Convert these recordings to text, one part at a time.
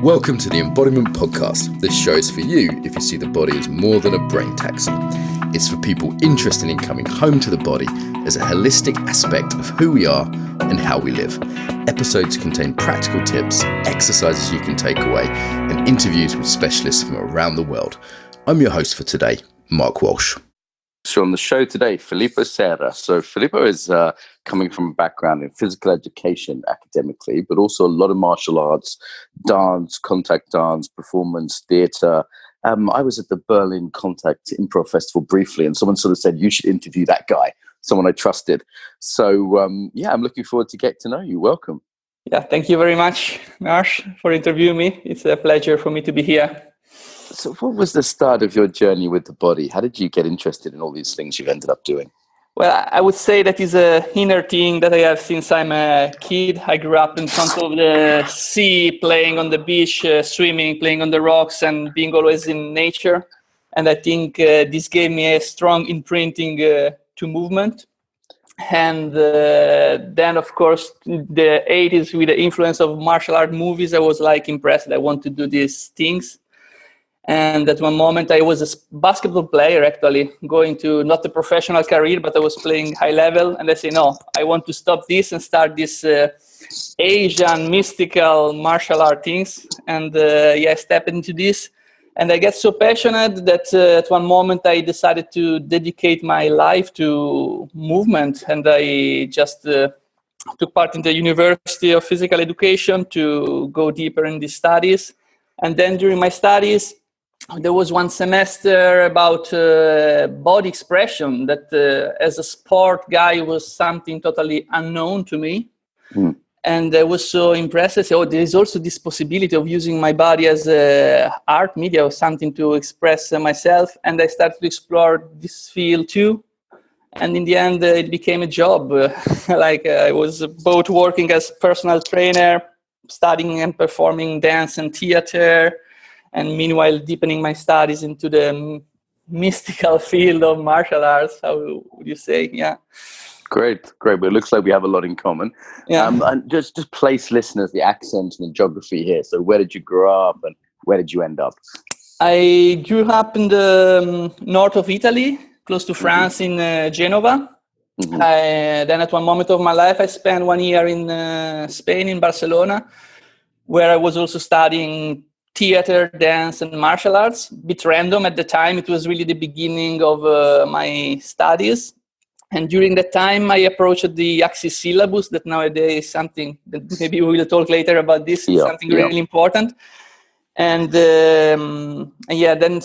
Welcome to the Embodiment Podcast. This show is for you if you see the body as more than a brain taxi. It's for people interested in coming home to the body as a holistic aspect of who we are and how we live. Episodes contain practical tips, exercises you can take away, and interviews with specialists from around the world. I'm your host for today, Mark Walsh. So on the show today, Filippo Sera. So Filippo is coming from a background in physical education academically, but also a lot of martial arts, dance, contact dance, performance, theatre. I was at the Berlin Contact Improv Festival briefly, and someone sort of said, you should interview that guy, someone I trusted. So I'm looking forward to get to know you. Welcome. Yeah, thank you very much, Marsh, for interviewing me. It's a pleasure for me to be here. So what was the start of your journey with the body? How did you get interested in all these things you've ended up doing? Well, I would say that is an inner thing that I have since I'm a kid. I grew up in front of the sea, playing on the beach, swimming, playing on the rocks, and being always in nature. And I think this gave me a strong imprinting to movement. And then, of course, the 80s, with the influence of martial art movies, I was like impressed. I want to do these things. And at one moment, I was a basketball player, actually, going to not a professional career, but I was playing high level. And I say, no, I want to stop this and start this Asian mystical martial art things. And I stepped into this. And I get so passionate that at one moment, I decided to dedicate my life to movement. And I just took part in the University of Physical Education to go deeper in these studies. And then during my studies, there was one semester about body expression that as a sport guy was something totally unknown to me. Mm. And I was so impressed. I said, there is also this possibility of using my body as art media or something to express myself. And I started to explore this field too. And in the end, it became a job. I was both working as personal trainer, studying and performing dance and theater, and meanwhile deepening my studies into the mystical field of martial arts. How would you say? Yeah. Great. But it looks like we have a lot in common. Yeah. And just place listeners, the accent and the geography here. So where did you grow up and where did you end up? I grew up in the north of Italy, close to France, in Genova. Mm-hmm. Then at one moment of my life, I spent 1 year in Spain, in Barcelona, where I was also studying theater, dance, and martial arts. A bit random at the time. It was really the beginning of my studies. And during that time, I approached the Axis Syllabus, that nowadays is something that maybe we will talk later about this. It's something really important. And then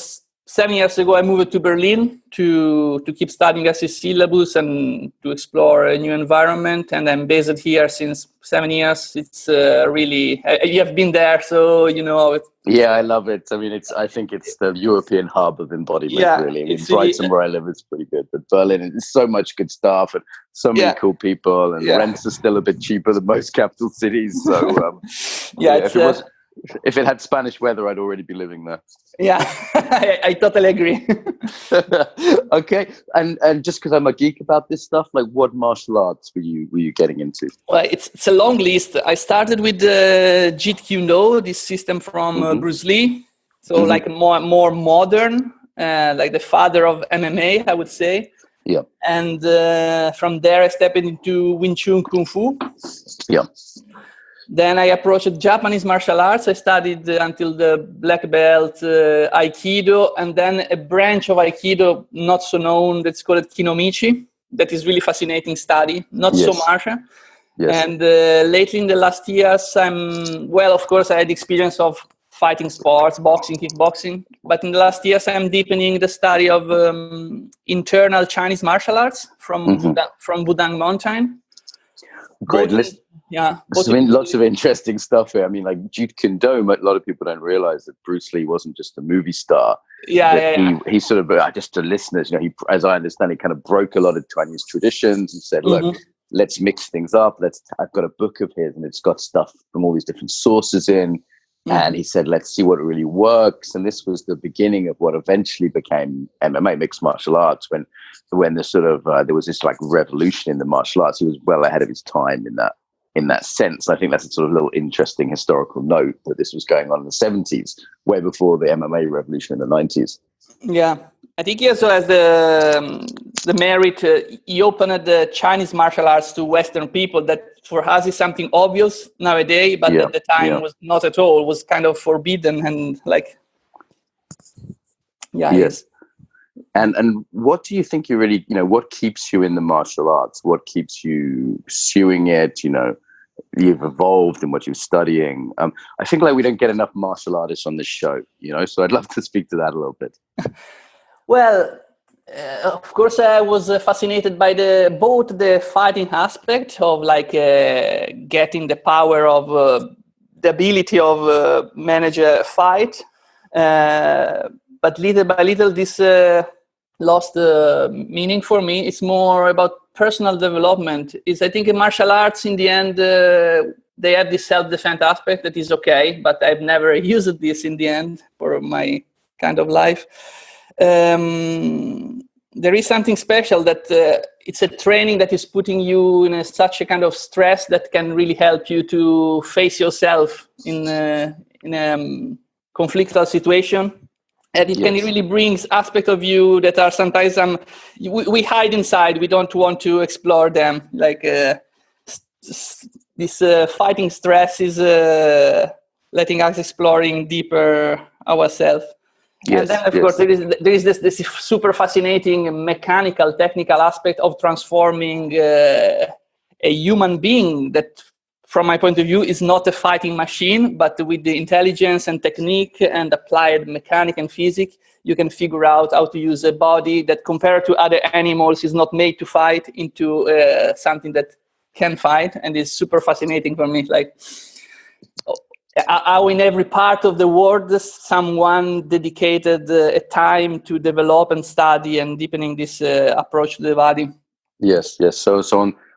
7 years ago, I moved to Berlin to keep studying Axis Syllabus and to explore a new environment. And I'm based here since 7 years. It's really, you have been there, so you know. Yeah, I love it. I mean, I think it's the European hub of embodiment, really. I mean, Brighton, where I live, is pretty good. But Berlin, there's so much good stuff and so many cool people. And rents are still a bit cheaper than most capital cities. So, if it had Spanish weather, I'd already be living there. Yeah, I totally agree. Okay, and just because I'm a geek about this stuff, like what martial arts were you getting into? Well, it's a long list. I started with the Jeet Kune Do, this system from Bruce Lee. So like more modern, like the father of MMA, I would say. Yeah. And from there, I stepped into Wing Chun Kung Fu. Yeah. Then I approached Japanese martial arts. I studied until the black belt Aikido, and then a branch of Aikido not so known that's called Kinomichi. That is really fascinating study, not so much. Yes. And lately in the last years, of course, I had experience of fighting sports, boxing, kickboxing. But in the last years, I'm deepening the study of internal Chinese martial arts from Wudang Mountain. Great list. Yeah. I mean, lots of interesting stuff here. I mean, like Jeet Kune Do, a lot of people don't realize that Bruce Lee wasn't just a movie star. He sort of, just to listeners, he, as I understand, he kind of broke a lot of Chinese traditions and said, look, let's mix things up. I've got a book of his and it's got stuff from all these different sources in. And he said, let's see what really works. And this was the beginning of what eventually became MMA, mixed martial arts, when the sort of, there was this like revolution in the martial arts. He was well ahead of his time in that. in that sense. I think that's a sort of little interesting historical note that this was going on in the 70s, way before the MMA revolution in the 90s. Yeah, I think he also has the merit. He opened the Chinese martial arts to Western people. That for us is something obvious nowadays, but at the time was not at all. It was kind of forbidden and like, yes. And what do you think you really, what keeps you in the martial arts? What keeps you pursuing it? You've evolved in what you're studying. I think like we don't get enough martial artists on this show, so I'd love to speak to that a little bit. Well, of course, I was fascinated by both the fighting aspect of like getting the power of the ability of manage a fight. But little by little, this lost meaning for me. It's more about personal development. I think in martial arts, in the end, they have this self-defense aspect that is okay, but I've never used this in the end for my kind of life. There is something special that it's a training that is putting you in such a kind of stress that can really help you to face yourself in a conflictual situation. And it can really bring aspects of you that are sometimes we hide inside. We don't want to explore them. Like this fighting stress is letting us exploring deeper ourselves. And then, of course, there is this super fascinating mechanical, technical aspect of transforming a human being that, from my point of view, is not a fighting machine, but with the intelligence and technique and applied mechanic and physics, you can figure out how to use a body that, compared to other animals, is not made to fight into something that can fight. And it's super fascinating for me. Like, how in every part of the world someone dedicated a time to develop and study and deepening this approach to the body. Yes. So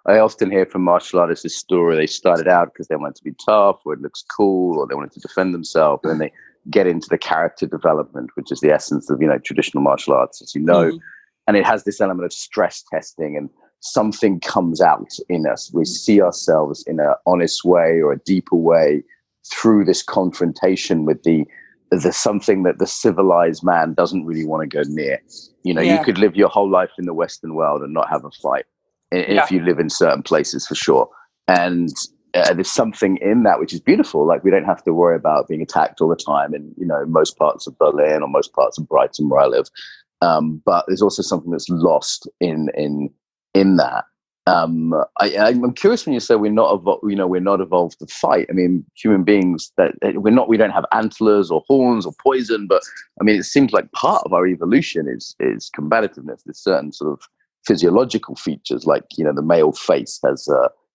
I often hear from martial artists this story. They started out because they wanted to be tough, or it looks cool, or they wanted to defend themselves, and then they get into the character development, which is the essence of traditional martial arts, as you know. And it has this element of stress testing, and something comes out in us. We see ourselves in an honest way or a deeper way through this confrontation with the something that the civilized man doesn't really want to go near. You could live your whole life in the Western world and not have a fight if you live in certain places, for sure. And there's something in that which is beautiful. Like, we don't have to worry about being attacked all the time in most parts of Berlin or most parts of Brighton where I live. But there's also something that's lost in that. I'm curious when you say we're not evolved to fight. I mean, human beings, that we don't have antlers or horns or poison, but I mean, it seems like part of our evolution is combativeness. There's certain sort of physiological features, like the male face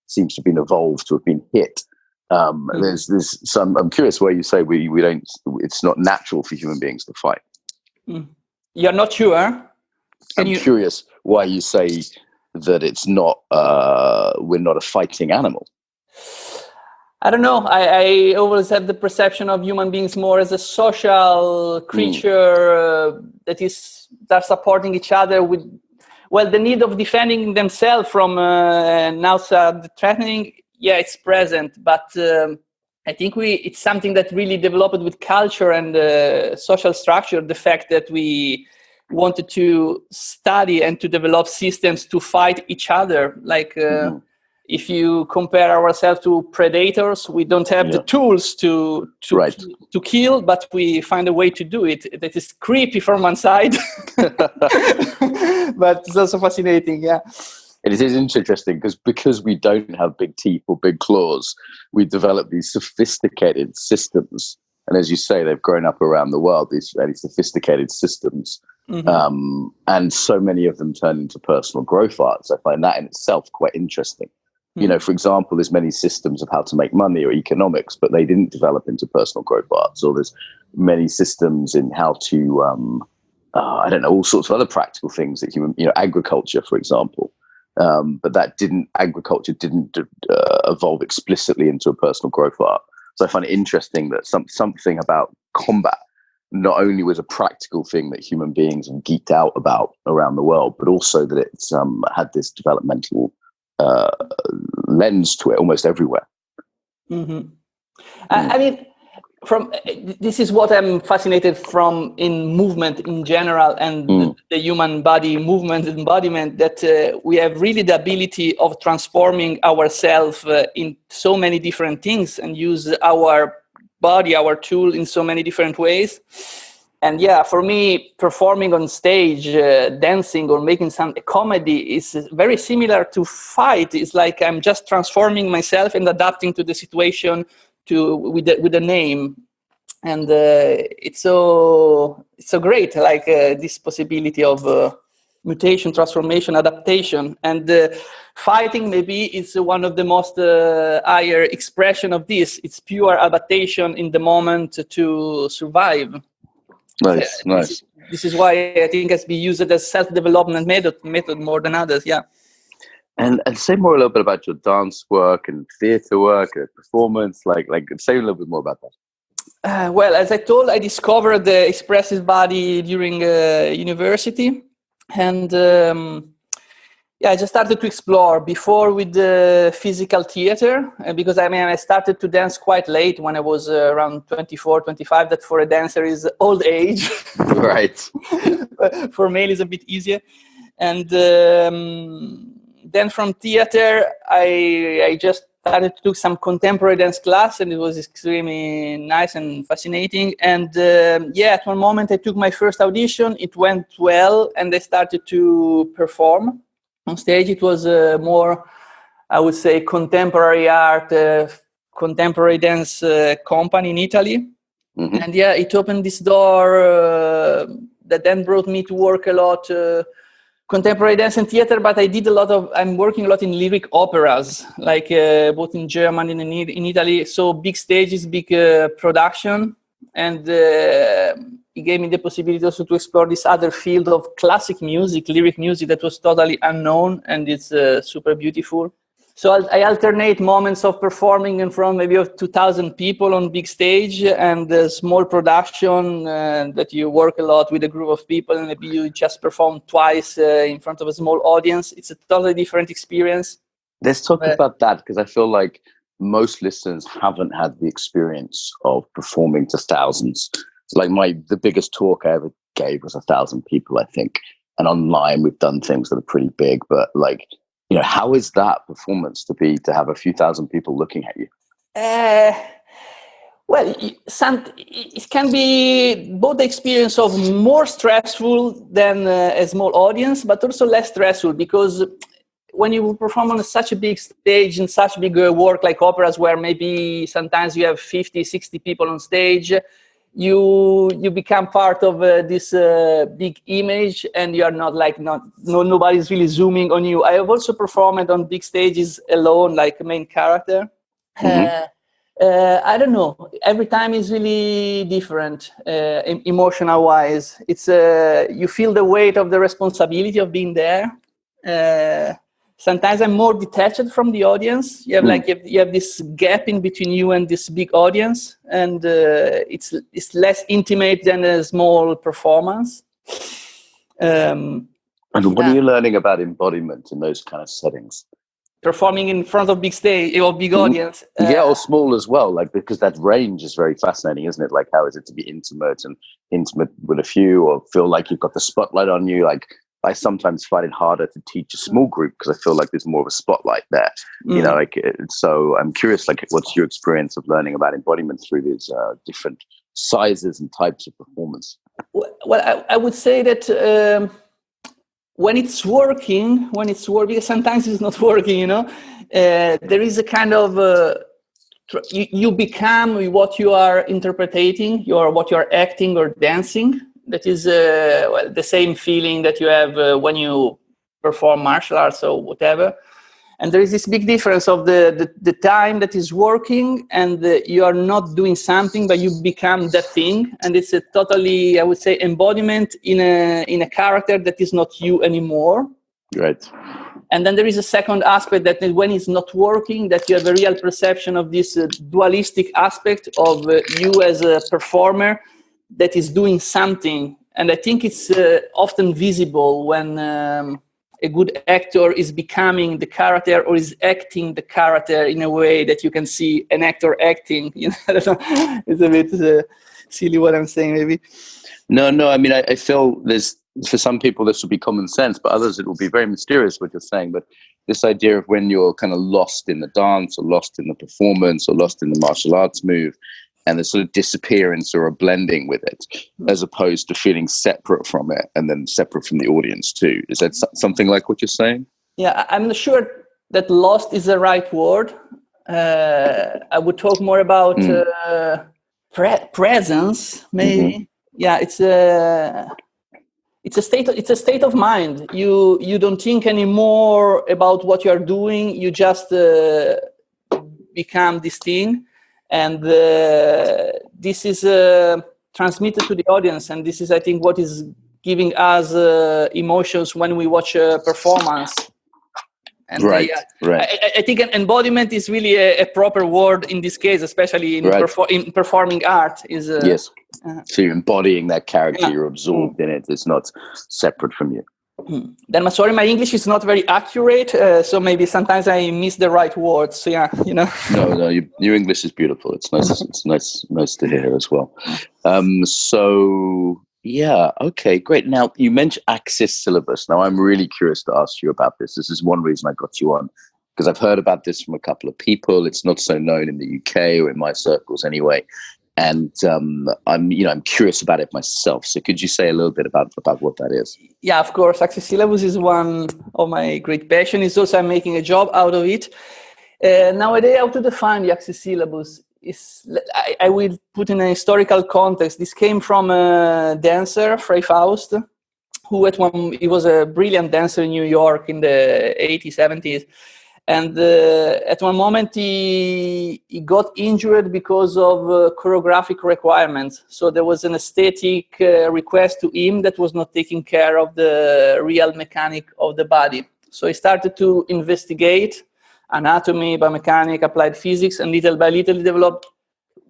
seems to have been evolved to have been hit. There's some. I'm curious where you say we don't. It's not natural for human beings to fight. You're not sure? I'm curious why you say that it's not, we're not a fighting animal. I don't know. I always had the perception of human beings more as a social creature that supporting each other with, the need of defending themselves from outside threatening. Yeah, it's present, but I think it's something that really developed with culture and social structure. The fact that we wanted to study and to develop systems to fight each other. Like if you compare ourselves to predators, we don't have the tools to kill, but we find a way to do it. That is creepy from one side, but it's also fascinating. Yeah. It is interesting because we don't have big teeth or big claws, we develop these sophisticated systems. And as you say, they've grown up around the world, these very sophisticated systems. And so many of them turn into personal growth arts. I find that in itself quite interesting. For example, there's many systems of how to make money or economics, but they didn't develop into personal growth arts. Or there's many systems in how to, all sorts of other practical things that agriculture, for example. But agriculture didn't evolve explicitly into a personal growth art. So I find it interesting that something about combat not only was a practical thing that human beings have geeked out about around the world, but also that it's had this developmental lens to it almost everywhere. Mm-hmm. I mean, this is what I'm fascinated from in movement in general and the human body movement embodiment, that we have really the ability of transforming ourselves in so many different things and use our body, our tool, in so many different ways. And yeah, for me, performing on stage, dancing or making some comedy is very similar to fight. It's like I'm just transforming myself and adapting to the situation with the name. And it's so great, like this possibility of mutation, transformation, adaptation. And fighting maybe is one of the most higher expression of this. It's pure adaptation in the moment to survive. Nice. This is why I think it has been used as self-development method more than others. Yeah. And say more a little bit about your dance work and theater work and performance. Like say a little bit more about that. Well, as I told, I discovered the expressive body during university, and I just started to explore before with the physical theater, because I started to dance quite late when I was around 24, 25. That for a dancer is old age. Right. For male is a bit easier. And then from theater, I just started to do some contemporary dance class, and it was extremely nice and fascinating. And at one moment I took my first audition. It went well, and I started to perform on stage. It was more, I would say, contemporary art, contemporary dance company in Italy. Mm-hmm. And it opened this door that then brought me to work a lot contemporary dance and theater, but I'm working a lot in lyric operas, like both in Germany and in Italy. So big stages, big production. And it gave me the possibility also to explore this other field of classic music, lyric music, that was totally unknown, and it's super beautiful. So I alternate moments of performing in front maybe of 2,000 people on big stage, and a small production that you work a lot with a group of people, and maybe you just perform twice in front of a small audience. It's a totally different experience. Let's talk about that, because I feel like most listeners haven't had the experience of performing to thousands. So like the biggest talk I ever gave was 1,000 people, I think. And online we've done things that are pretty big, but like, you know, how is that performance to have a few thousand people looking at you? Well, it can be both the experience of more stressful than a small audience, but also less stressful, because when you perform on such a big stage in such big work like operas, where maybe sometimes you have 50, 60 people on stage, you become part of this big image, and you are nobody's really zooming on you. I have also performed on big stages alone, like a main character. Mm-hmm. I don't know. Every time is really different, emotional wise. It's you feel the weight of the responsibility of being there. Sometimes I'm more detached from the audience. You have you have this gap in between you and this big audience, and it's less intimate than a small performance. And what are you learning about embodiment in those kind of settings? Performing in front of big stage or big audience, or small as well, like, because that range is very fascinating, isn't it? Like, how is it to be intimate with a few, or feel like you've got the spotlight on you? Like, I sometimes find it harder to teach a small group because I feel like there's more of a spotlight there. You know, like, so I'm curious, like, what's your experience of learning about embodiment through these different sizes and types of performance? Well, I would say that when it's working, sometimes it's not working, you know. There is a kind of you become what you are interpreting, what you are acting or dancing. That is the same feeling that you have when you perform martial arts or whatever. And there is this big difference of the time that is working, and you are not doing something, but you become that thing. And it's a totally, I would say, embodiment in a character that is not you anymore. Right. And then there is a second aspect, that when it's not working, that you have a real perception of this dualistic aspect of you as a performer that is doing something. And I think it's often visible when a good actor is becoming the character or is acting the character in a way that you can see an actor acting. It's a bit silly what I'm saying, maybe. No. I mean, I feel there's, for some people this will be common sense, but others it will be very mysterious what you're saying. But this idea of when you're kind of lost in the dance or lost in the performance or lost in the martial arts move, and the sort of disappearance or a blending with it, as opposed to feeling separate from it and then separate from the audience too. Is that something like what you're saying? Yeah, I'm not sure that lost is the right word. I would talk more about presence, maybe. Mm-hmm. Yeah, it's a state of mind. You don't think anymore about what you are doing. You just become this thing. And this is transmitted to the audience, and this is, I think, what is giving us emotions when we watch a performance. And right. I think an embodiment is really a proper word in this case, especially in performing art. Yes. So you're embodying that character, you're absorbed in it. It's not separate from you. Then, sorry, my English is not very accurate, so maybe sometimes I miss the right words. So No, your English is beautiful. It's nice. It's nice to hear as well. So yeah, okay, great. Now you mentioned Axis Syllabus. Now I'm really curious to ask you about this. This is one reason I got you on, because I've heard about this from a couple of people. It's not so known in the UK or in my circles anyway. And I'm curious about it myself. So could you say a little bit about what that is? Yeah, of course. Axis Syllabus is one of my great passions. It's also I'm making a job out of it. Nowadays, how to define the Axis Syllabus is, I will put in a historical context. This came from a dancer, Frei Faust, who he was a brilliant dancer in New York in the 80s, 70s. And at one moment, he got injured because of choreographic requirements. So there was an aesthetic request to him that was not taking care of the real mechanic of the body. So he started to investigate anatomy, biomechanics, applied physics, and little by little he developed,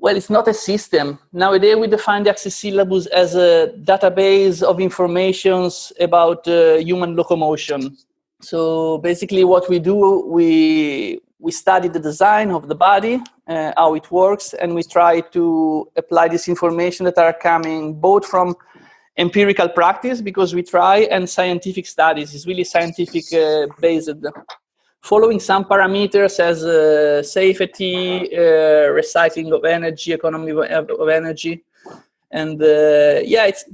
well, it's not a system. Nowadays, we define the Axis Syllabus as a database of informations about human locomotion. So basically what we do, we study the design of the body, how it works, and we try to apply this information that are coming both from empirical practice, because we try, and scientific studies. It's really scientific based, following some parameters as safety, recycling of energy, economy of energy. And it's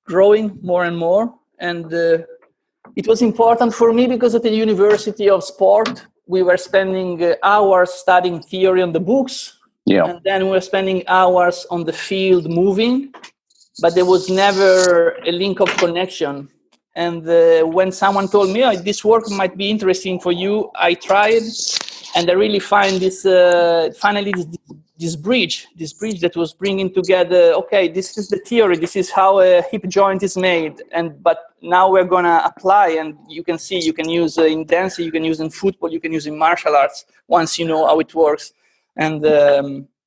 growing more and more. And it was important for me because at the University of Sport, we were spending hours studying theory on the books. Yeah. And then we were spending hours on the field moving, but there was never a link of connection. And when someone told me, this work might be interesting for you, I tried, and I really find this, finally, this bridge that was bringing together, okay, this is the theory, this is how a hip joint is made, but now we're going to apply, and you can see, you can use in dancing, you can use in football, you can use in martial arts, once you know how it works. And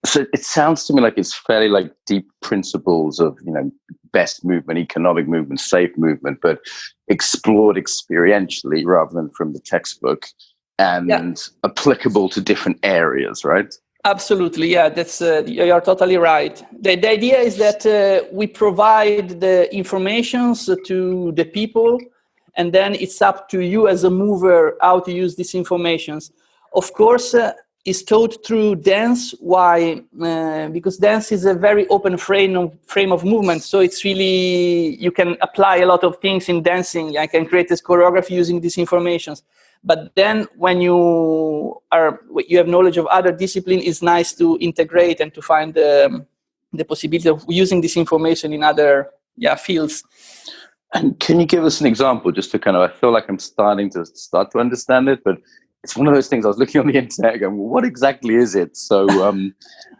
so it sounds to me like it's fairly like deep principles of, best movement, economic movement, safe movement, but explored experientially rather than from the textbook, and applicable to different areas, right? Absolutely, yeah, that's you're totally right. The idea is that we provide the informations to the people, and then it's up to you as a mover how to use these informations. Of course, it's taught through dance. Why? Because dance is a very open frame of movement. So it's really, you can apply a lot of things in dancing. I can create this choreography using these informations. But then when you have knowledge of other discipline, it's nice to integrate and to find the possibility of using this information in other fields. And can you give us an example, just to kind of, I feel like I'm starting to understand it, but it's one of those things I was looking on the internet going, well, what exactly is it? So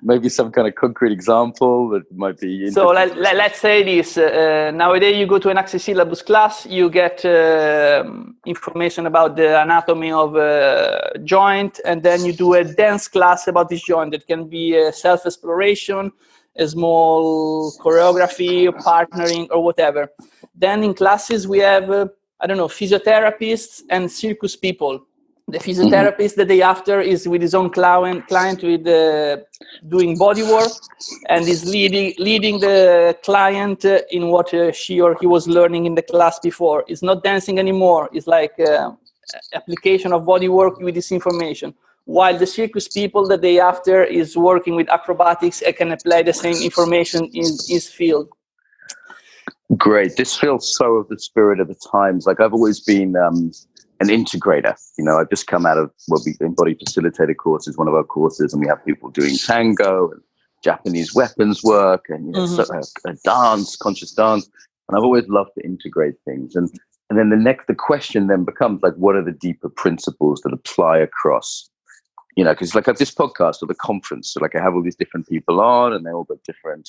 maybe some kind of concrete example that might be interesting. So let's say this. Nowadays, you go to an Axis Syllabus class, you get information about the anatomy of a joint, and then you do a dance class about this joint. It can be a self-exploration, a small choreography, partnering, or whatever. Then in classes, we have I don't know, physiotherapists and circus people. The physiotherapist the day after is with his own client with doing body work, and is leading the client in what she or he was learning in the class before. It's not dancing anymore. It's like application of body work with this information. While the circus people the day after is working with acrobatics and can apply the same information in his field. Great. This feels so of the spirit of the times. Like I've always been an integrator. I've just come out of what we embody facilitator courses, one of our courses, and we have people doing tango and Japanese weapons work and a dance, conscious dance. And I've always loved to integrate things. And then the question then becomes like, what are the deeper principles that apply across? Because like at this podcast or the conference, so like I have all these different people on, and they all got different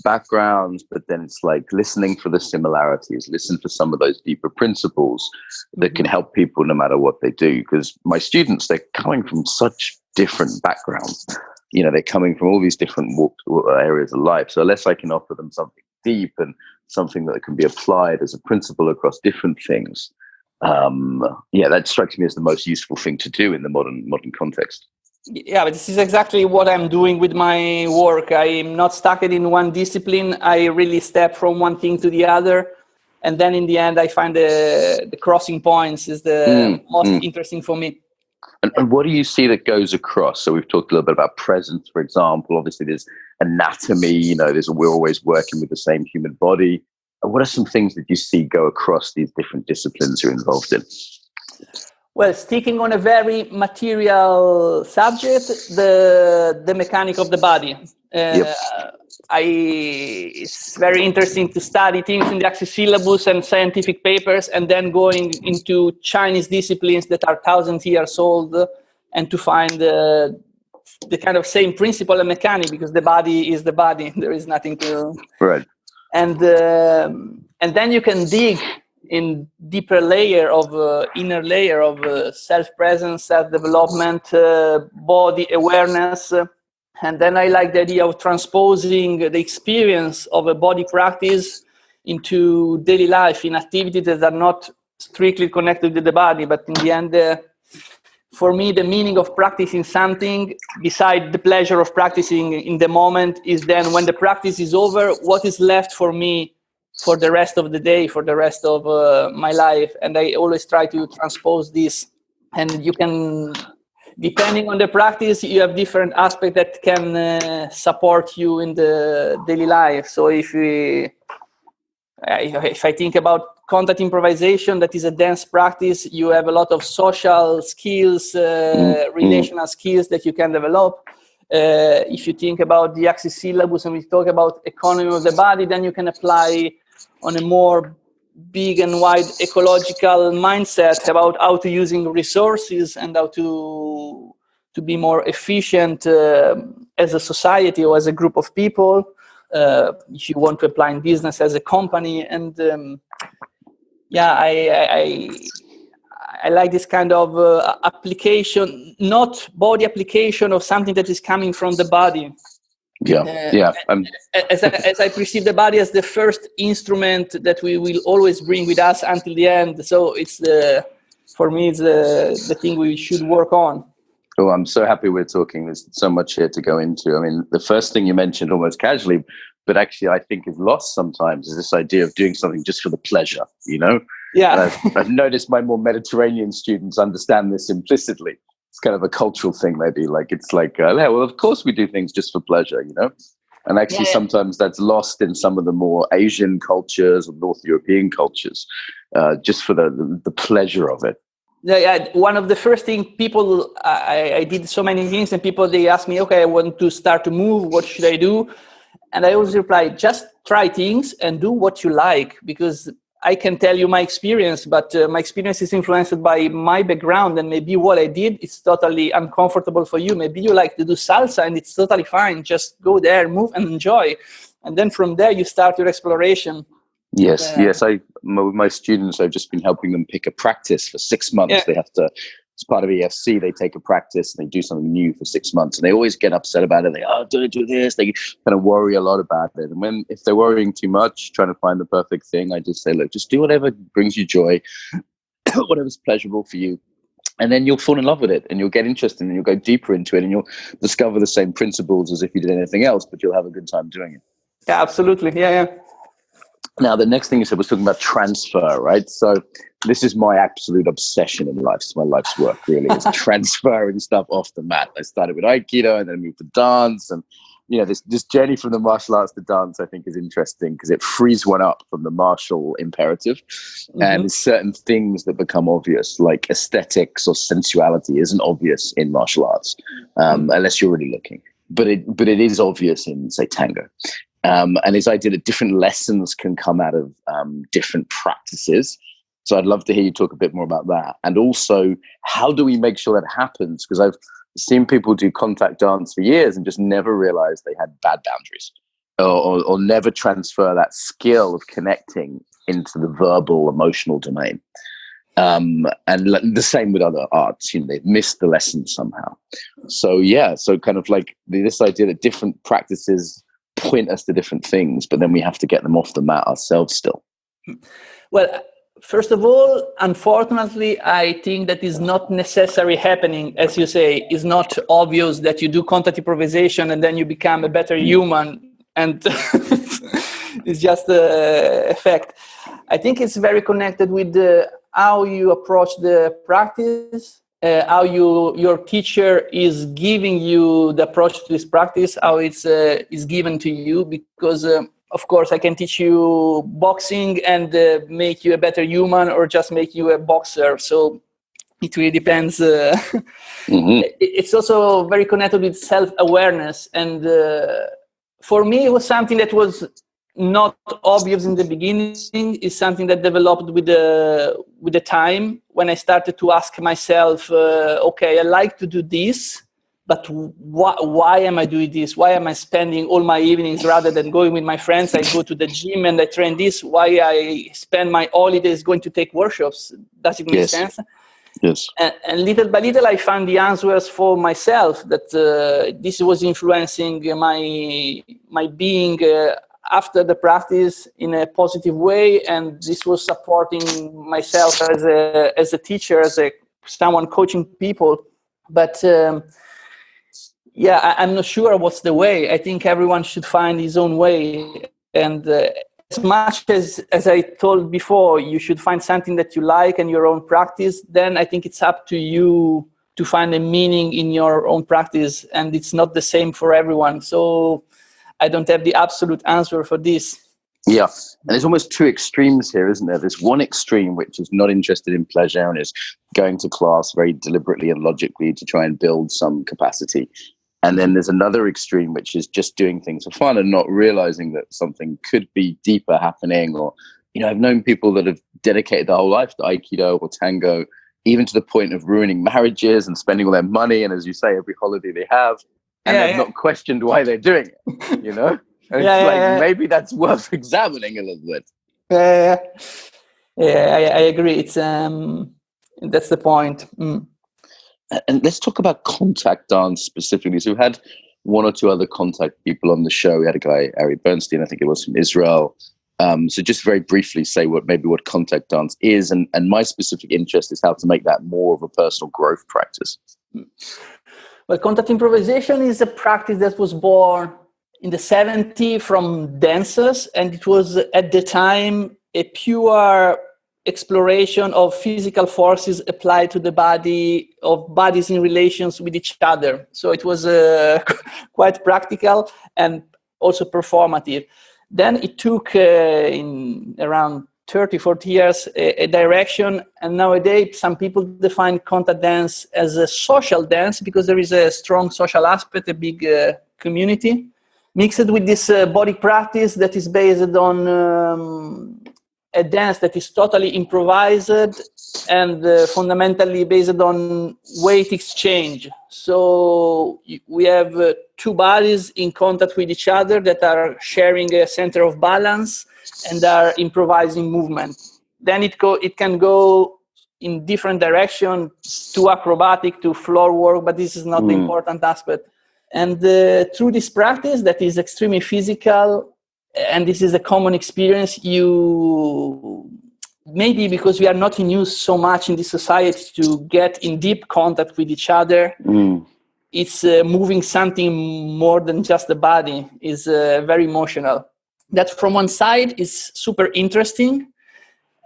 backgrounds, but then it's like listening for the similarities, listen for some of those deeper principles that can help people no matter what they do. Because my students, they're coming from such different backgrounds. They're coming from all these different areas of life. So unless I can offer them something deep and something that can be applied as a principle across different things, that strikes me as the most useful thing to do in the modern context. Yeah, but this is exactly what I'm doing with my work. I'm not stuck in one discipline. I really step from one thing to the other. And then in the end, I find the crossing points is the most interesting for me. And what do you see that goes across? So we've talked a little bit about presence, for example. Obviously, there's anatomy. We're always working with the same human body. What are some things that you see go across these different disciplines you're involved in? Well, sticking on a very material subject, the mechanic of the body. It's very interesting to study things in the Axis syllabus and scientific papers, and then going into Chinese disciplines that are thousands of years old, and to find the kind of same principle and mechanic, because the body is the body. There is nothing to... Right. And then you can dig in deeper inner layer of self-presence, self-development, body awareness. And then I like the idea of transposing the experience of a body practice into daily life, in activities that are not strictly connected to the body. But in the end, for me, the meaning of practicing something, beside the pleasure of practicing in the moment, is then when the practice is over, what is left for me for the rest of the day, for the rest of my life. And I always try to transpose this. And you can, depending on the practice, you have different aspects that can support you in the daily life. So if I think about contact improvisation, that is a dance practice, you have a lot of social skills, relational skills that you can develop. If you think about the Axis syllabus and we talk about economy of the body, then you can apply on a more big and wide ecological mindset about how to using resources and how to be more efficient as a society or as a group of people. If you want to apply in business as a company. And I like this kind of application, not body application of something that is coming from the body. As I perceive the body as the first instrument that we will always bring with us until the end. So for me, it's the thing we should work on. Oh, I'm so happy we're talking. There's so much here to go into. I mean, the first thing you mentioned almost casually, but actually I think is lost sometimes, is this idea of doing something just for the pleasure, Yeah. And I've noticed my more Mediterranean students understand this implicitly. It's kind of a cultural thing, maybe. Like, it's like, well, of course we do things just for pleasure, And actually sometimes that's lost in some of the more Asian cultures or North European cultures, just for the pleasure of it. Yeah, one of the first things people, I did so many things, and people, they ask me, okay, I want to start to move, what should I do? And I always reply, just try things and do what you like, because I can tell you my experience, but my experience is influenced by my background, and maybe what I did is totally uncomfortable for you. Maybe you like to do salsa and it's totally fine. Just go there, move and enjoy. And then from there, you start your exploration. Yes. With my students, I've just been helping them pick a practice for 6 months. Yeah. They have to as part of EFC, they take a practice and they do something new for 6 months, and they always get upset about it. They, don't do this. They kind of worry a lot about it. And if they're worrying too much, trying to find the perfect thing, I just say, look, just do whatever brings you joy, whatever's pleasurable for you. And then you'll fall in love with it, and you'll get interested, and you'll go deeper into it, and you'll discover the same principles as if you did anything else, but you'll have a good time doing it. Yeah, absolutely. Yeah. Now, the next thing you said was talking about transfer, right? So this is my absolute obsession in life. It's my life's work, really, is transferring stuff off the mat. I started with Aikido and then moved to dance. And, this journey from the martial arts to dance, I think, is interesting because it frees one up from the martial imperative. Mm-hmm. And there's certain things that become obvious, like aesthetics or sensuality isn't obvious in martial arts, unless you're really looking. But it is obvious in, say, tango. And his idea that different lessons can come out of different practices. So I'd love to hear you talk a bit more about that. And also, how do we make sure that happens? Because I've seen people do contact dance for years and just never realized they had bad boundaries or never transfer that skill of connecting into the verbal, emotional domain. And the same with other arts, they've missed the lesson somehow. So kind of like this idea that different practices point us to different things, but then we have to get them off the mat ourselves still. Well, first of all, unfortunately, I think that is not necessarily happening. As you say, it's not obvious that you do contact improvisation and then you become a better human, and it's just the effect. I think it's very connected with how you approach the practice, how your teacher is giving you the approach to this practice, how it's is given to you, because of course I can teach you boxing and make you a better human or just make you a boxer. So it really depends. It's also very connected with self-awareness. And for me, it was something that was not obvious in the beginning. Is something that developed with the time, when I started to ask myself, okay, I like to do this, but why am I doing this? Why am I spending all my evenings rather than going with my friends? I go to the gym and I train this. Why I spend my holidays going to take workshops? Does it make sense? Yes. And little by little, I found the answers for myself, that this was influencing my being after the practice in a positive way, and this was supporting myself as a teacher, as someone coaching people. But I'm not sure what's the way. I think everyone should find his own way, and as much as I told before, you should find something that you like and your own practice. Then I think it's up to you to find a meaning in your own practice, and it's not the same for everyone. So I don't have the absolute answer for this. Yeah. And there's almost two extremes here, isn't there? There's one extreme which is not interested in pleasure and is going to class very deliberately and logically to try and build some capacity. And then there's another extreme which is just doing things for fun and not realizing that something could be deeper happening. Or, I've known people that have dedicated their whole life to Aikido or Tango, even to the point of ruining marriages and spending all their money, and as you say, every holiday they have. And they've not questioned why they're doing it, And maybe that's worth examining a little bit. I agree. It's that's the point. And let's talk about contact dance specifically. So we've had one or two other contact people on the show. We had a guy, Ari Bernstein, I think it was, from Israel. So just very briefly say what contact dance is, and my specific interest is how to make that more of a personal growth practice. Well, contact improvisation is a practice that was born in the 70s from dancers, and it was at the time a pure exploration of physical forces applied to the body, of bodies in relations with each other. So it was quite practical and also performative. Then it took in around 30, 40 years a direction, and nowadays some people define contact dance as a social dance because there is a strong social aspect, a big community, mixed with this body practice that is based on a dance that is totally improvised and fundamentally based on weight exchange. So we have two bodies in contact with each other that are sharing a center of balance and are improvising movement. Then it can go in different direction, to acrobatic, to floor work, but this is not the important aspect. And through this practice that is extremely physical, and this is a common experience, you maybe because we are not in use so much in this society to get in deep contact with each other, it's moving something more than just the body, is very emotional. That from one side is super interesting,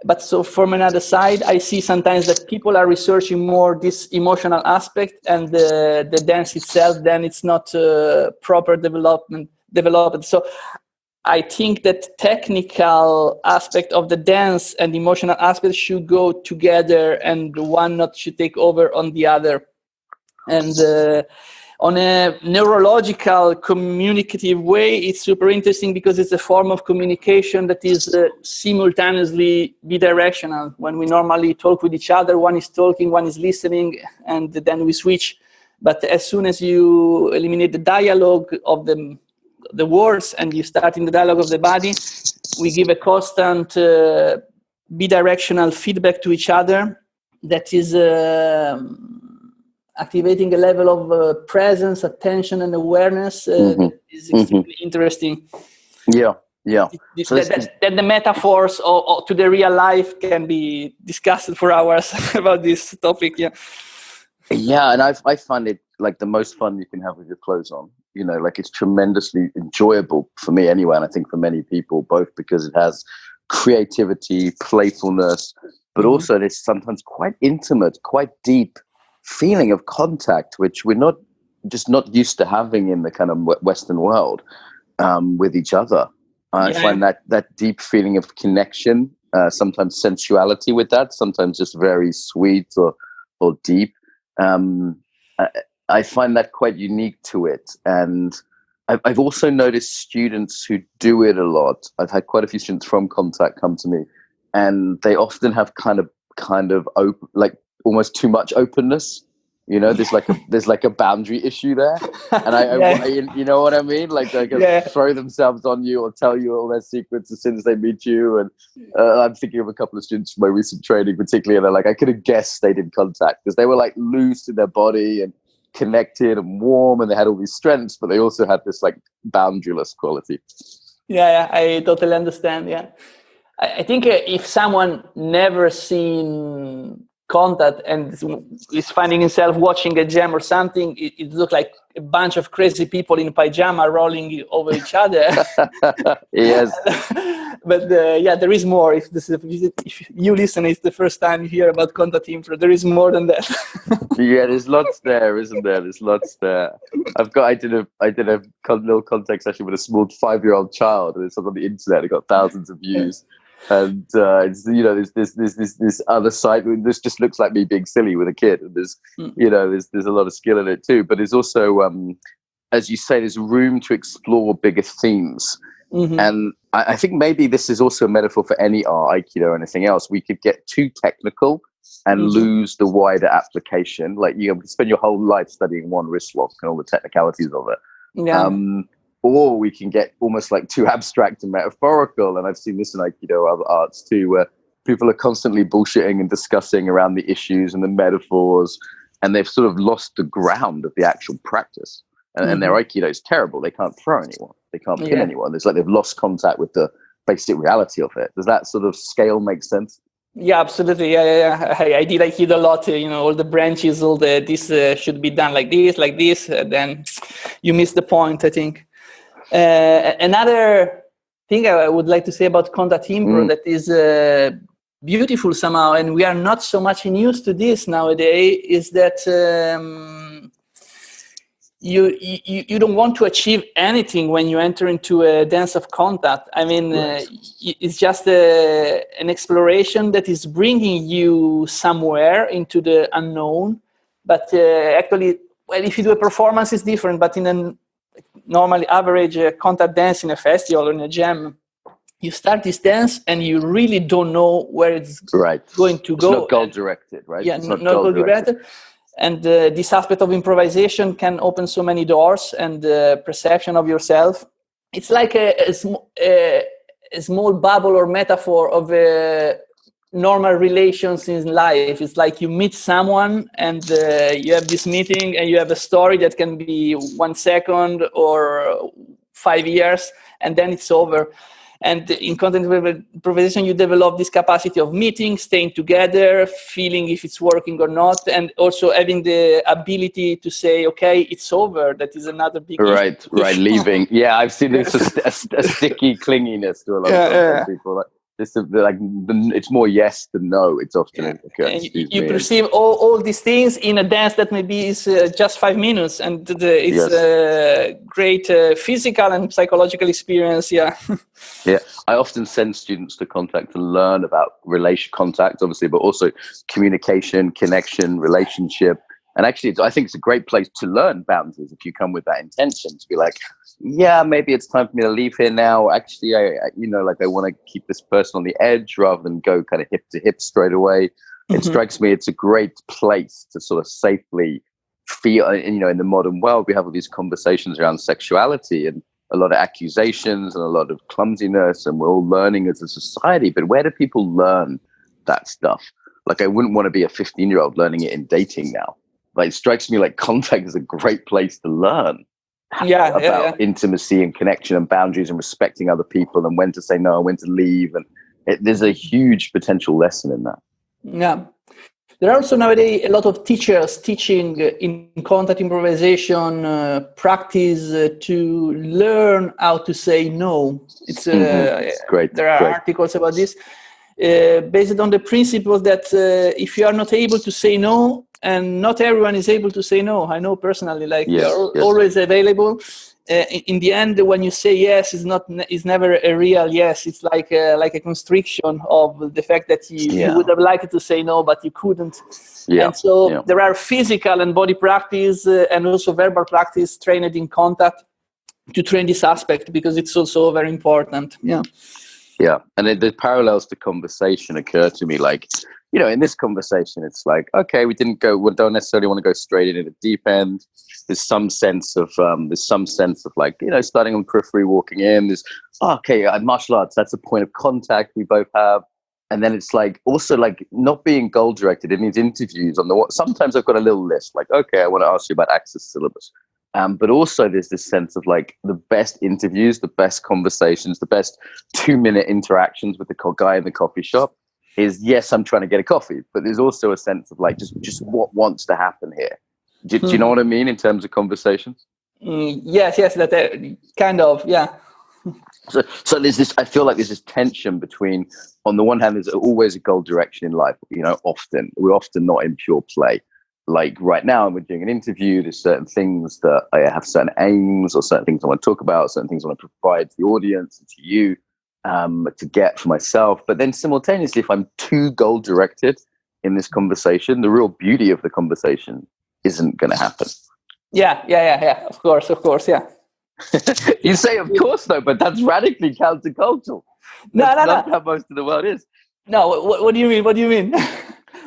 but so from another side, I see sometimes that people are researching more this emotional aspect, and the dance itself, then it's not proper developed. So I think that technical aspect of the dance and emotional aspect should go together, and one not should take over on the other. And on a neurological, communicative way, it's super interesting because it's a form of communication that is simultaneously bidirectional. When we normally talk with each other, one is talking, one is listening, and then we switch. But as soon as you eliminate the dialogue of the words and you start in the dialogue of the body, we give a constant bidirectional feedback to each other that is activating a level of presence, attention, and awareness that is extremely interesting. Yeah. So that the metaphors to the real life can be discussed for hours about this topic. Yeah, and I find it like the most fun you can have with your clothes on. You know, like it's tremendously enjoyable for me anyway, and I think for many people, both because it has creativity, playfulness, but also this sometimes quite intimate, quite deep feeling of contact, which we're not used to having in the kind of Western world with each other. I find that deep feeling of connection, sometimes sensuality with that, sometimes just very sweet or deep. I find that quite unique to it. And I've also noticed students who do it a lot. I've had quite a few students from Contact come to me, and they often have kind of open, like almost too much openness. You know, there's like a boundary issue there, and I you know what I mean? Like they can throw themselves on you or tell you all their secrets as soon as they meet you. And I'm thinking of a couple of students from my recent training, particularly, and they're like, I could have guessed they did Contact because they were like loose in their body and connected and warm, and they had all these strengths, but they also had this like boundaryless quality. Yeah, I totally understand. Yeah, I think if someone never seen Contact and is finding himself watching a jam or something, it looks like a bunch of crazy people in pajama rolling over each other. Yes. But there is more. If you listen, it's the first time you hear about Contact Improv. There is more than that. Yeah, there's lots there, isn't there? There's lots there. I did a little Contact session with a small 5-year-old child, and it's on the internet. It got thousands of views. And it's, you know, there's this other side. This just looks like me being silly with a kid, and there's you know there's a lot of skill in it too. But it's also, as you say, there's room to explore bigger themes. And I think maybe this is also a metaphor for any art, Aikido or anything else. We could get too technical and lose the wider application. Like you spend your whole life studying one wrist lock and all the technicalities of it. Yeah. Or we can get almost like too abstract and metaphorical. And I've seen this in Aikido, other arts too, where people are constantly bullshitting and discussing around the issues and the metaphors, and they've sort of lost the ground of the actual practice. And their Aikido is terrible. They can't throw anyone. They can't pin anyone. It's like they've lost contact with the basic reality of it. Does that sort of scale make sense? Yeah, absolutely. Yeah. I did Aikido a lot. You know, all the branches, all the this should be done like this. Then you miss the point, I think. Another thing I would like to say about Contact Improv that is beautiful somehow, and we are not so much in use to this nowadays, is that you don't want to achieve anything when you enter into a dance of contact. I mean, it's just an exploration that is bringing you somewhere into the unknown. But actually, well, if you do a performance, it's different. But in a normally average contact dance in a festival or in a jam, you start this dance and you really don't know where it's going to go. It's not goal-directed, right? Yeah, not goal-directed. And this aspect of improvisation can open so many doors, and the perception of yourself. It's like a small bubble or metaphor of a normal relations in life. It's like you meet someone and you have this meeting and you have a story that can be 1 second or 5 years, and then it's over. And in content improvisation, you develop this capacity of meeting, staying together, feeling if it's working or not, and also having the ability to say, okay, it's over. That is another big right, issue. right, leaving. Yeah, I've seen this a sticky clinginess to a lot of people. Like, it's more yes than no. It's often you perceive all these things in a dance that maybe is just 5 minutes, and it's a great physical and psychological experience. Yeah. Yeah, I often send students to contact to learn about contact, obviously, but also communication, connection, relationship. And actually, I think it's a great place to learn boundaries if you come with that intention to be like, yeah, maybe it's time for me to leave here now. Actually, I want to keep this person on the edge rather than go kind of hip to hip straight away. It strikes me it's a great place to sort of safely feel, in the modern world, we have all these conversations around sexuality and a lot of accusations and a lot of clumsiness, and we're all learning as a society. But where do people learn that stuff? Like, I wouldn't want to be a 15-year-old learning it in dating now. Like, it strikes me like contact is a great place to learn about intimacy and connection and boundaries and respecting other people and when to say no and when to leave. And there's a huge potential lesson in that. Yeah. There are also nowadays a lot of teachers teaching in contact improvisation practice to learn how to say no. It's great. There are articles about this based on the principle that if you are not able to say no, and not everyone is able to say no. I know personally, you're always available. In the end, when you say yes, is never a real yes. It's like a constriction of the fact that you would have liked to say no, but you couldn't. And so there are physical and body practice and also verbal practice trained in contact to train this aspect, because it's also very important. Yeah, and the parallels to conversation occur to me. Like, in this conversation, it's like, okay, we don't necessarily want to go straight into the deep end. There's some sense of like, starting on periphery, walking in. There's, martial arts, that's a point of contact we both have. And then it's like, also like not being goal directed in these interviews sometimes I've got a little list, like, okay, I want to ask you about Access Syllabus. But also there's this sense of like the best interviews, the best conversations, the best 2-minute interactions with the guy in the coffee shop is, yes, I'm trying to get a coffee, but there's also a sense of like, just what wants to happen here. Do you know what I mean in terms of conversations? Yes, that kind of, yeah. So there's this, I feel like there's this tension between, on the one hand, there's always a goal direction in life. We're often not in pure play. Like right now, we're doing an interview. There's certain things that I have certain aims or certain things I want to talk about, certain things I want to provide to the audience and to you to get for myself. But then simultaneously, if I'm too goal directed in this conversation, the real beauty of the conversation isn't going to happen. Yeah. Of course, yeah. You say, of course, though, but that's radically countercultural. That's not how most of the world is. No, what do you mean? What do you mean?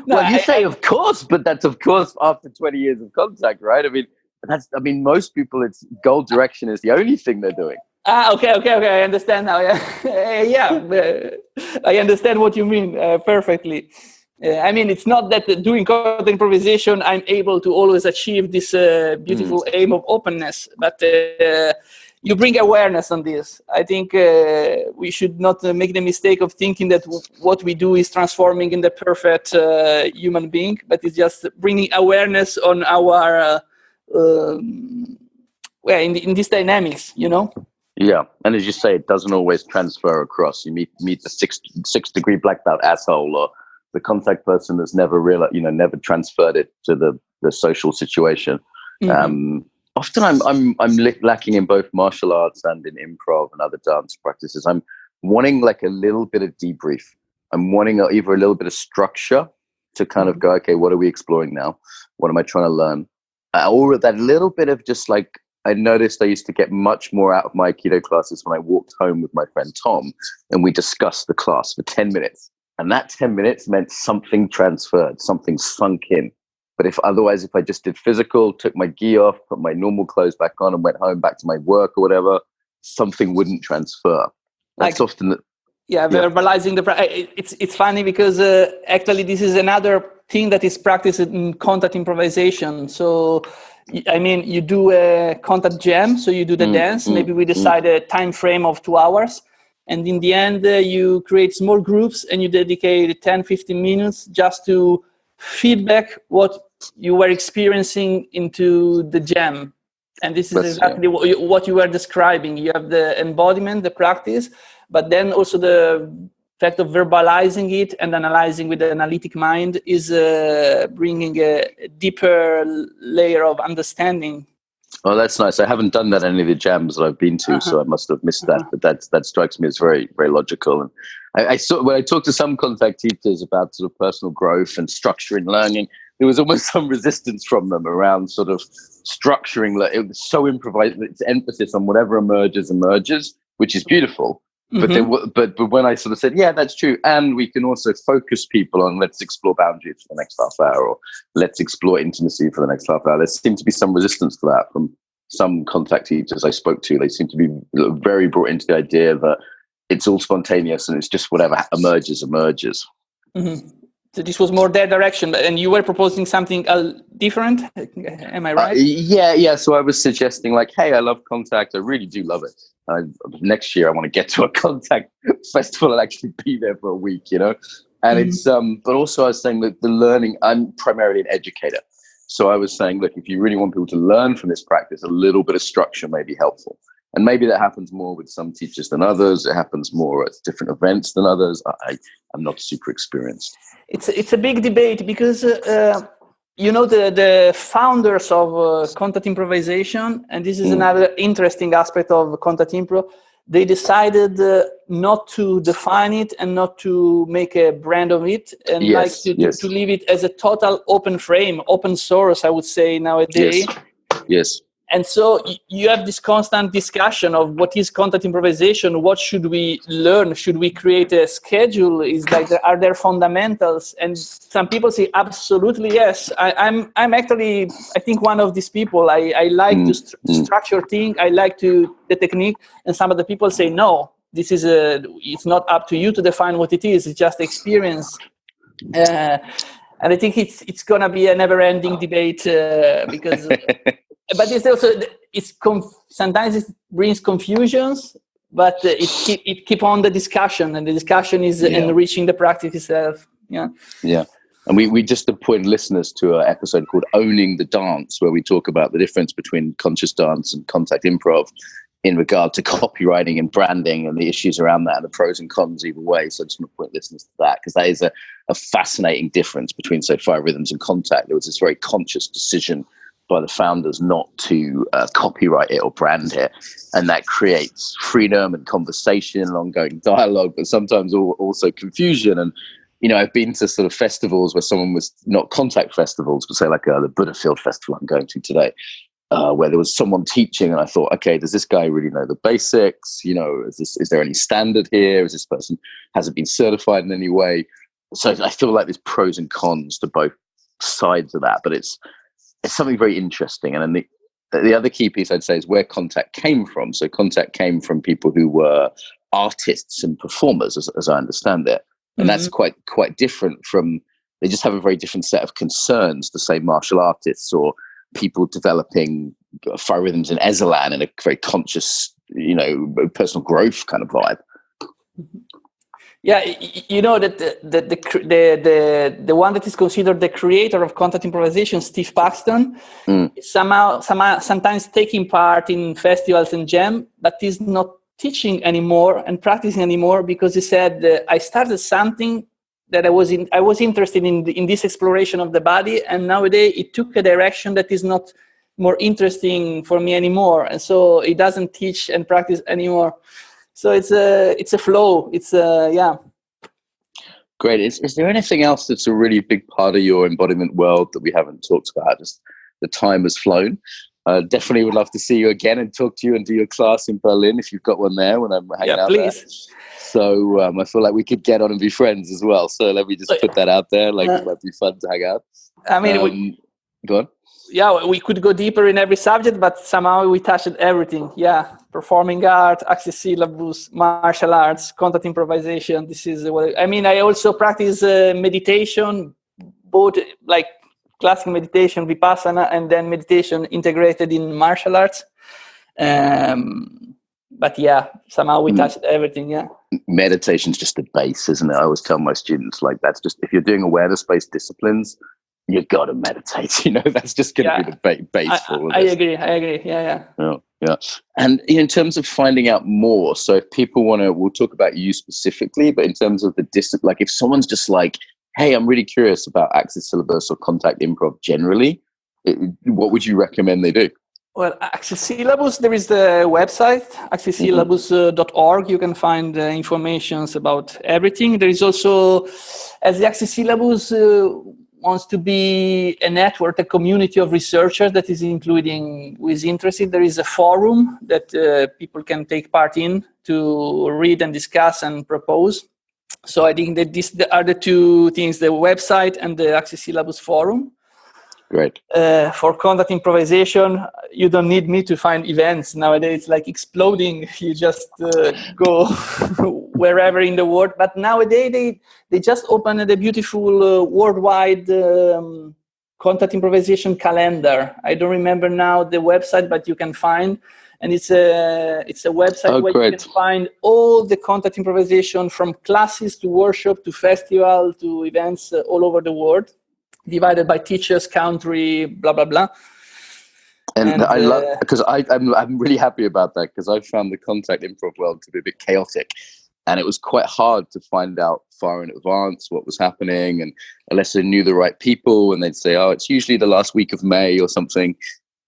You say, of course, but that's of course after 20 years of contact, right? Most people, it's goal direction is the only thing they're doing. Okay. I understand now. Yeah, I understand what you mean perfectly. It's not that doing content improvisation, I'm able to always achieve this beautiful aim of openness, but you bring awareness on this. I think we should not make the mistake of thinking that what we do is transforming in the perfect human being, but it's just bringing awareness on our, in these dynamics, Yeah, and as you say, it doesn't always transfer across. You meet the six degree black belt asshole, or the contact person that's never never transferred it to the social situation. Often I'm lacking in both martial arts and in improv and other dance practices. I'm wanting like a little bit of debrief. I'm wanting either a little bit of structure to kind of go, okay, what are we exploring now? What am I trying to learn? Or that little bit of just like, I noticed I used to get much more out of my Aikido classes when I walked home with my friend Tom and we discussed the class for 10 minutes. And that 10 minutes meant something transferred, something sunk in. But if I just did physical, took my gi off, put my normal clothes back on and went home back to my work or whatever, something wouldn't transfer. That's often verbalizing it's funny because actually this is another thing that is practiced in contact improvisation. So I mean, you do a contact jam, so you do the dance. Maybe we decide a time frame of 2 hours, and in the end you create small groups and you dedicate 10-15 minutes just to feedback what you were experiencing into the jam. And this is exactly what you were describing. You have the embodiment, the practice, but then also the fact of verbalizing it and analyzing with the analytic mind is bringing a deeper layer of understanding. Oh, that's nice. I haven't done that in any of the jams that I've been to, so I must have missed that. But that strikes me as very, very logical. And I saw when I talked to some contact teachers about sort of personal growth and structuring learning, there was almost some resistance from them around sort of structuring. It was so improvised. It's emphasis on whatever emerges, which is beautiful. But when I sort of said, yeah, that's true, and we can also focus people on let's explore boundaries for the next half hour, or let's explore intimacy for the next half hour, there seemed to be some resistance to that from some contact teachers I spoke to. They seem to be very brought into the idea that it's all spontaneous and it's just whatever emerges. So this was more their direction, and you were proposing something different. Am I right? Yeah. So I was suggesting like, hey, I love contact. I really do love it. Next year, I want to get to a contact festival and actually be there for a week, And it's, but also I was saying that the learning, I'm primarily an educator. So I was saying, look, if you really want people to learn from this practice, a little bit of structure may be helpful. And maybe that happens more with some teachers than others. It happens more at different events than others. I'm not super experienced. It's a big debate because, the founders of contact improvisation, and this is another interesting aspect of contact improv, they decided not to define it and not to make a brand of it, and to leave it as a total open frame, open source, I would say nowadays. Yes. And so you have this constant discussion of what is contact improvisation, what should we learn, should we create a schedule, are there fundamentals? And some people say absolutely yes. I'm actually, I think, one of these people. I like to structure things, I like the technique, and some of the people say no, this is it's not up to you to define what it is, it's just experience. And I think it's gonna be a never-ending debate because but it's also sometimes it brings confusions, but it keep on the discussion, and the discussion is enriching the practice itself. Yeah. And we just point listeners to an episode called Owning the Dance, where we talk about the difference between conscious dance and contact improv in regard to copywriting and branding and the issues around that and the pros and cons either way. So I just want to point listeners to that, because that is a fascinating difference between, say, Five Rhythms and contact. There was this very conscious decision by the founders not to copyright it or brand it. And that creates freedom and conversation and ongoing dialogue, but sometimes also confusion. And, I've been to sort of festivals where someone was not contact festivals, but say like the Buddhafield festival I'm going to today, where there was someone teaching, and I thought, okay, does this guy really know the basics? Is there any standard here? Is this person, has it been certified in any way? So I feel like there's pros and cons to both sides of that, but it's something very interesting. And then the other key piece I'd say is where contact came from. So contact came from people who were artists and performers, as I understand it. And that's quite different from, they just have a very different set of concerns to, say, martial artists or people developing Five Rhythms in Ezelan in a very conscious, personal growth kind of vibe. Yeah, that the one that is considered the creator of contact improvisation, Steve Paxton, sometimes taking part in festivals and jam, but is not teaching anymore and practicing anymore, because he said, I started something that I was interested in this exploration of the body, and nowadays it took a direction that is not more interesting for me anymore, and so he doesn't teach and practice anymore. So it's a flow. Great. Is there anything else that's a really big part of your embodiment world that we haven't talked about? Just the time has flown. Definitely would love to see you again and talk to you and do your class in Berlin if you've got one there when I'm hanging out there. So I feel like we could get on and be friends as well. So let me just put that out there. Like it might be fun to hang out. I mean, go on. Yeah, we could go deeper in every subject, but somehow we touched everything. Yeah. performing art, access syllabus, martial arts, contact improvisation. This is what I also practice meditation, both like classical meditation, vipassana, and then meditation integrated in martial arts. But yeah, somehow we touched everything. Yeah. Meditation's just the base, isn't it? I always tell my students, like, that's just, if you're doing awareness-based disciplines, you got to meditate. That's just going to be the base for all of this. I agree. Yeah. Yeah. And in terms of finding out more, so if people want to, we'll talk about you specifically, but in terms of the discipline, like if someone's just like, hey, I'm really curious about Access Syllabus or contact improv generally, what would you recommend they do? Well, Access Syllabus, there is the website, accesssyllabus.org. You can find information about everything. There is also, as the Access Syllabus wants to be a network, a community of researchers that is including who is interested. There is a forum that people can take part in to read and discuss and propose. So I think that these are the two things, the website and the Access Syllabus forum. Great. For contact improvisation, you don't need me to find events. Nowadays, it's like exploding. You just go wherever in the world. But nowadays, they just opened a beautiful worldwide contact improvisation calendar. I don't remember now the website, but you can find. And it's a website where you can find all the contact improvisation from classes to workshop to festival to events all over the world, divided by teachers, country, blah, blah, blah. And I love, because I'm really happy about that, because I found the contact improv world to be a bit chaotic. And it was quite hard to find out far in advance what was happening. And unless I knew the right people, and they'd say, oh, it's usually the last week of May or something.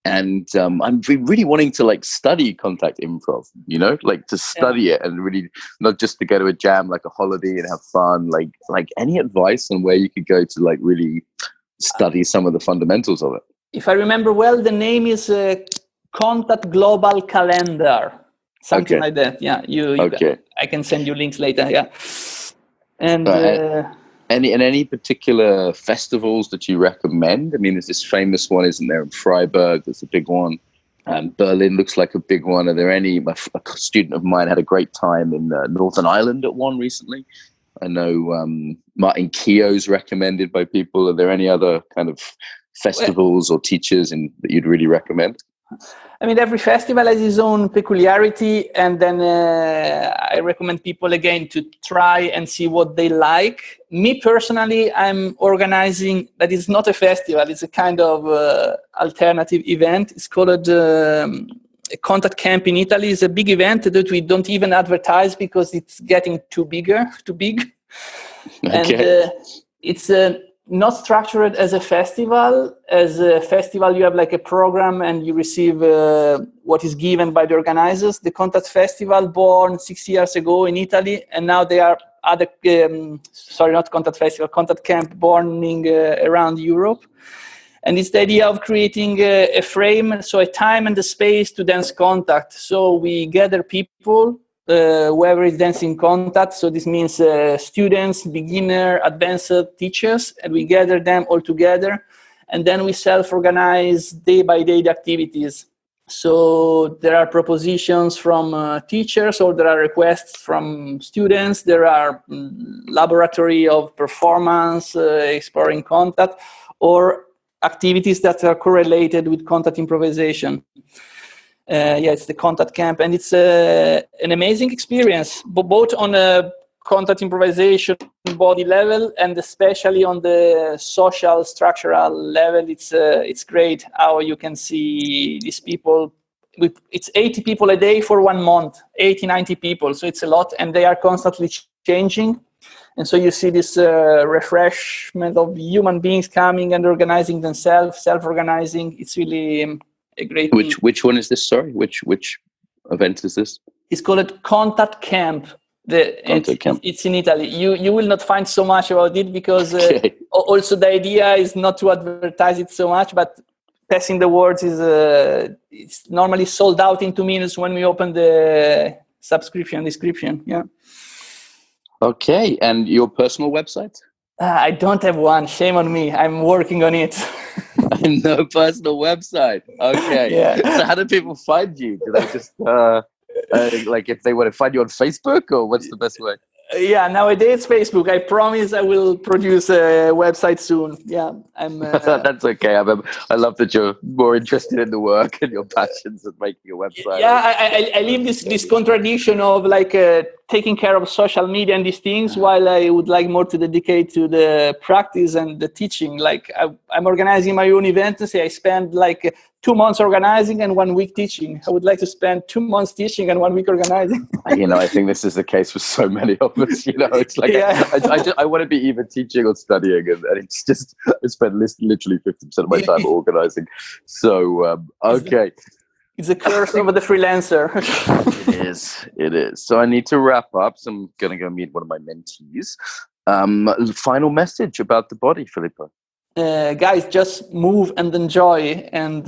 And I'm really wanting to like study contact improv, like to study it, and really not just to go to a jam, like a holiday and have fun. Like any advice on where you could go to like really study some of the fundamentals of it? If I remember well, the name is Contact Global Calendar, something like that. Yeah, I can send you links later. Yeah, and. Any particular festivals that you recommend? I mean, there's this famous one, isn't there, in Freiburg? There's a big one. Berlin looks like a big one. Are there any? A student of mine had a great time in Northern Ireland at one recently. I know Martin Keogh's recommended by people. Are there any other kind of festivals or teachers that you'd really recommend? I mean, every festival has its own peculiarity, and then I recommend people again to try and see what they like. Me personally, I'm organizing, that is not a festival, it's a kind of alternative event. It's called a contact camp in Italy. It's a big event that we don't even advertise because it's getting too big. Okay. And it's not structured as a festival. As a festival, you have like a program and you receive what is given by the organizers. The Contact Festival, born 6 years ago in Italy, and now they are other, not Contact Festival, Contact Camp, born around Europe. And it's the idea of creating a frame, so a time and a space to dance contact. So we gather people, whoever is dancing contact. So this means students, beginner, advanced teachers, and we gather them all together. And then we self-organize day-by-day activities. So there are propositions from teachers, or there are requests from students. There are laboratory of performance, exploring contact, or activities that are correlated with contact improvisation. It's the contact camp, and it's an amazing experience, both on a contact improvisation body level and especially on the social structural level. It's great how you can see these people. It's 80 people a day for 1 month, 80, 90 people. So it's a lot, and they are constantly changing. And so you see this refreshment of human beings coming and organizing themselves, self-organizing. It's really a great thing. Which one is this? Sorry, which event is this? It's called Contact Camp. It's in Italy. You will not find so much about it because also the idea is not to advertise it so much, but passing the words is it's normally sold out in 2 minutes when we open the description. Yeah. Okay, and your personal website? I don't have one. Shame on me. I'm working on it. No personal website. Okay. Yeah. So how do people find you? Do they just Like if they want to find you on Facebook, or what's the best way? Yeah, nowadays Facebook. I promise I will produce a website soon. Yeah, I'm. That's okay. I love that you're more interested in the work and your passions than making a website. Yeah, I leave this contradiction of like taking care of social media and these things, while I would like more to dedicate to the practice and the teaching. Like I'm organizing my own event and say I spend like 2 months organizing and 1 week teaching. I would like to spend 2 months teaching and 1 week organizing. I think this is the case for so many of us. It's like I want to be either teaching or studying, and it's just I spend literally 50% of my time organizing. So okay. It's a curse of the freelancer. It is. So I need to wrap up. So I'm going to go meet one of my mentees. Final message about the body, Filippo. Guys, just move and enjoy, and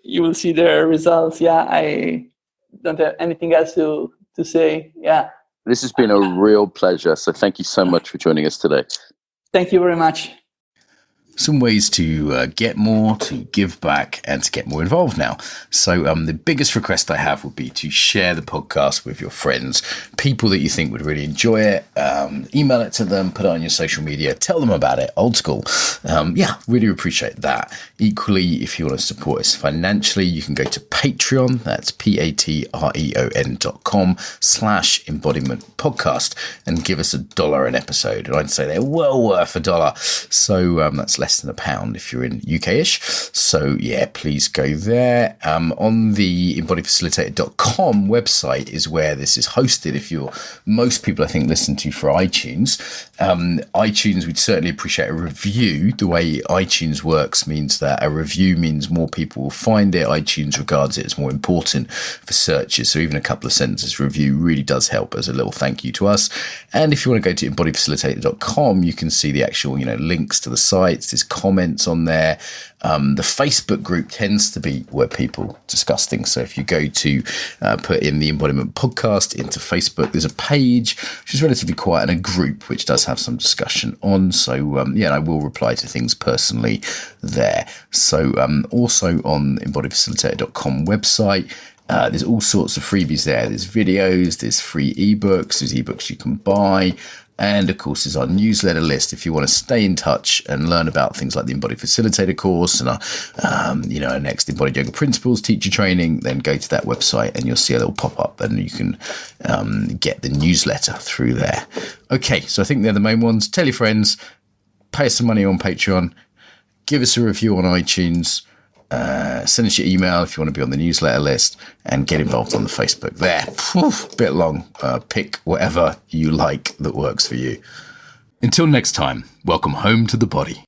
you will see the results. Yeah, I don't have anything else to say. Yeah. This has been a real pleasure. So thank you so much for joining us today. Thank you very much. Some ways to get more, to give back, and to get more involved now. So the biggest request I have would be to share the podcast with your friends, people that you think would really enjoy it. Email it to them, put it on your social media, tell them about it, old school. Really appreciate that. Equally, if you want to support us financially, you can go to Patreon. That's patreon.com/embodiment podcast and give us $1 an episode. And I'd say they're well worth $1. So that's less than £1 if you're in UK-ish. So yeah, please go there. On the embodifacilitator.com website is where this is hosted. Most people I think listen to for iTunes. iTunes, we'd certainly appreciate a review. The way iTunes works means that a review means more people will find it. iTunes regards it as more important for searches. So even a couple of sentences review really does help as a little thank you to us. And if you want to go to embodifacilitator.com, you can see the actual, links to the sites. There's comments on there. The Facebook group tends to be where people discuss things. So if you go to put in the Embodiment Podcast into Facebook, there's a page which is relatively quiet and a group which does have some discussion on. So I will reply to things personally there. So also on embodifacilitator.com website, there's all sorts of freebies there. There's videos, there's free ebooks, there's ebooks you can buy. And of course, there's our newsletter list. If you want to stay in touch and learn about things like the Embodied Facilitator course and our next Embodied Yoga Principles teacher training, then go to that website and you'll see a little pop-up and you can get the newsletter through there. Okay, so I think they're the main ones. Tell your friends, pay us some money on Patreon, give us a review on iTunes, send us your email if you want to be on the newsletter list, and get involved on the Facebook there. Bit long. Pick whatever you like that works for you. Until next time, welcome home to the body.